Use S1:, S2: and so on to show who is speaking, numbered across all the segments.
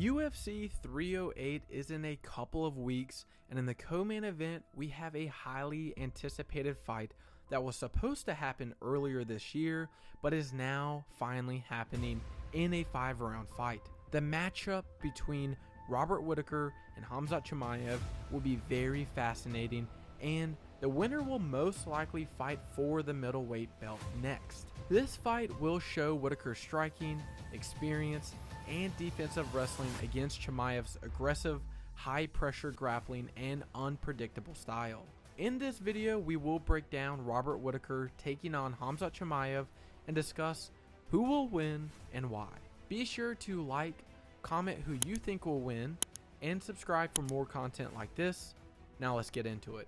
S1: UFC 308 is in a couple of weeks, and in the co-main event, we have a highly anticipated fight that was supposed to happen earlier this year, but is now finally happening in a 5-round fight. The matchup between Robert Whittaker and Khamzat Chimaev will be very fascinating, and the winner will most likely fight for the middleweight belt next. This fight will show Whittaker's striking, experience, and defensive wrestling against Chimaev's aggressive, high-pressure grappling and unpredictable style. In this video, we will break down Robert Whittaker taking on Khamzat Chimaev and discuss who will win and why. Be sure to like, comment who you think will win, and subscribe for more content like this. Now let's get into it.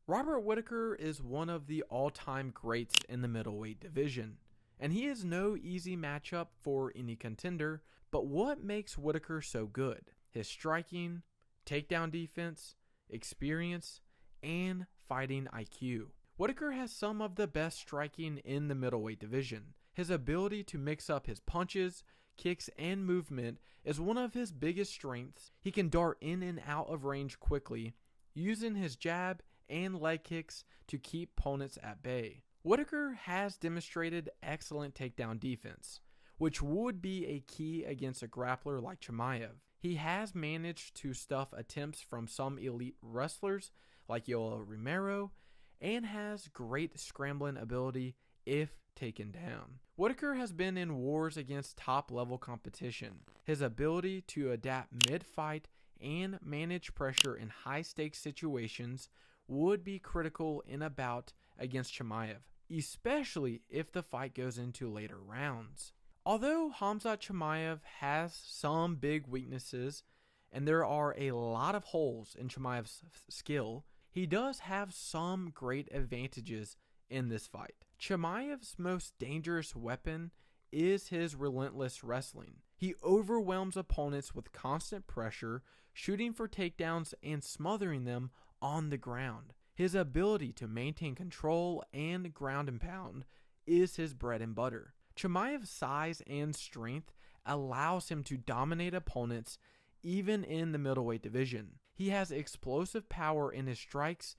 S1: Robert Whittaker is one of the all-time greats in the middleweight division, and he is no easy matchup for any contender. But what makes Whittaker so good? His striking, takedown defense, experience, and fighting IQ. Whittaker has some of the best striking in the middleweight division. His ability to mix up his punches, kicks, and movement is one of his biggest strengths. He can dart in and out of range quickly, using his jab and leg kicks to keep opponents at bay. Whittaker has demonstrated excellent takedown defense, which would be a key against a grappler like Chimaev. He has managed to stuff attempts from some elite wrestlers like Yoel Romero, and has great scrambling ability if taken down. Whittaker has been in wars against top-level competition. His ability to adapt mid-fight and manage pressure in high-stakes situations would be critical in a bout against Chimaev, especially if the fight goes into later rounds. Although Khamzat Chimaev has some big weaknesses and there are a lot of holes in Chimaev's skill, he does have some great advantages in this fight. Chimaev's most dangerous weapon is his relentless wrestling. He overwhelms opponents with constant pressure, shooting for takedowns and smothering them on the ground. His ability to maintain control and ground and pound is his bread and butter. Chimaev's size and strength allows him to dominate opponents even in the middleweight division. He has explosive power in his strikes,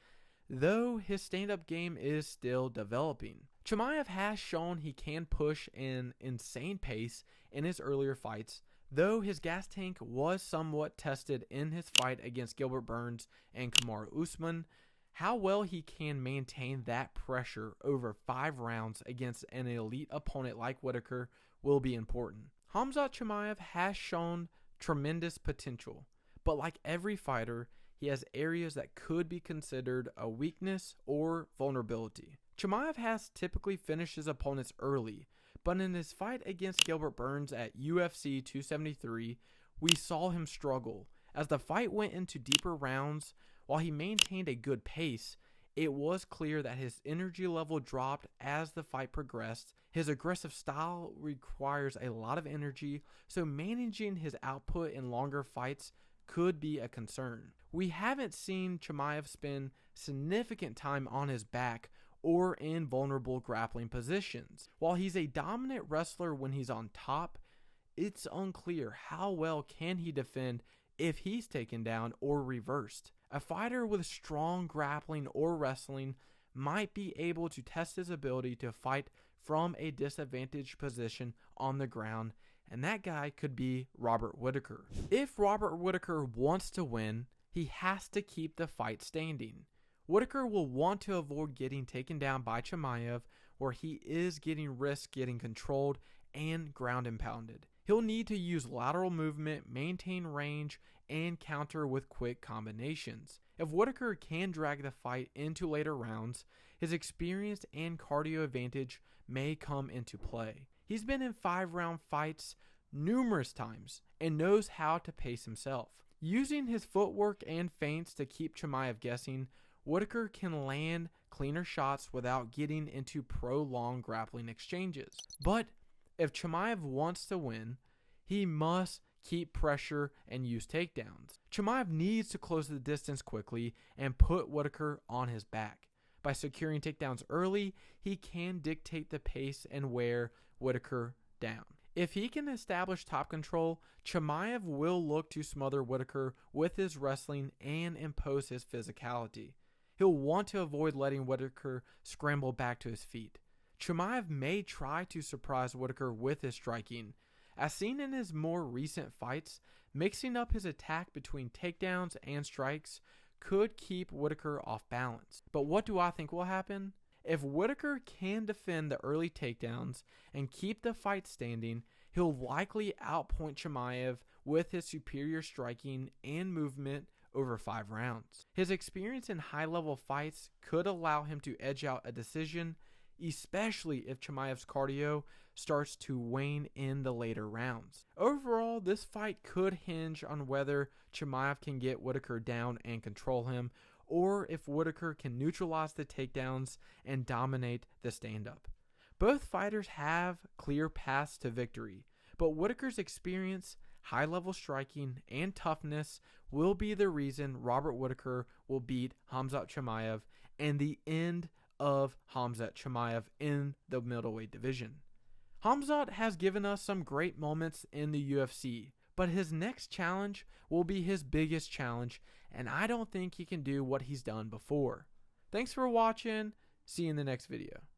S1: though his stand-up game is still developing. Chimaev has shown he can push an insane pace in his earlier fights, though his gas tank was somewhat tested in his fight against Gilbert Burns and Kamaru Usman. How well he can maintain that pressure over 5 rounds against an elite opponent like Whittaker will be important. Khamzat Chimaev has shown tremendous potential, but like every fighter, he has areas that could be considered a weakness or vulnerability. Chimaev has typically finished his opponents early, but in his fight against Gilbert Burns at UFC 273, we saw him struggle. As the fight went into deeper rounds, while he maintained a good pace, it was clear that his energy level dropped as the fight progressed. His aggressive style requires a lot of energy, so managing his output in longer fights could be a concern. We haven't seen Chimaev spend significant time on his back or in vulnerable grappling positions. While he's a dominant wrestler when he's on top, it's unclear how well can he defend if he's taken down or reversed. A fighter with strong grappling or wrestling might be able to test his ability to fight from a disadvantaged position on the ground, and that guy could be Robert Whittaker. If Robert Whittaker wants to win, he has to keep the fight standing. Whittaker will want to avoid getting taken down by Chimaev, where he is getting controlled and ground and pounded. He'll need to use lateral movement, maintain range, and counter with quick combinations. If Whittaker can drag the fight into later rounds, his experience and cardio advantage may come into play. He's been in 5-round fights numerous times and knows how to pace himself. Using his footwork and feints to keep Chimaev guessing, Whittaker can land cleaner shots without getting into prolonged grappling exchanges. But if Chimaev wants to win, he must keep pressure and use takedowns. Chimaev needs to close the distance quickly and put Whittaker on his back. By securing takedowns early, he can dictate the pace and wear Whittaker down. If he can establish top control, Chimaev will look to smother Whittaker with his wrestling and impose his physicality. He'll want to avoid letting Whittaker scramble back to his feet. Chimaev may try to surprise Whittaker with his striking. As seen in his more recent fights, mixing up his attack between takedowns and strikes could keep Whittaker off balance. But what do I think will happen? If Whittaker can defend the early takedowns and keep the fight standing, he'll likely outpoint Chimaev with his superior striking and movement over 5 rounds. His experience in high-level fights could allow him to edge out a decision, especially if Chimaev's cardio starts to wane in the later rounds. Overall, this fight could hinge on whether Chimaev can get Whittaker down and control him, or if Whittaker can neutralize the takedowns and dominate the stand-up. Both fighters have clear paths to victory, but Whittaker's experience, high-level striking, and toughness will be the reason Robert Whittaker will beat Khamzat Chimaev and the end of Khamzat Chimaev in the middleweight division. Khamzat has given us some great moments in the UFC, but his next challenge will be his biggest challenge, and I don't think he can do what he's done before. Thanks for watching. See you in the next video.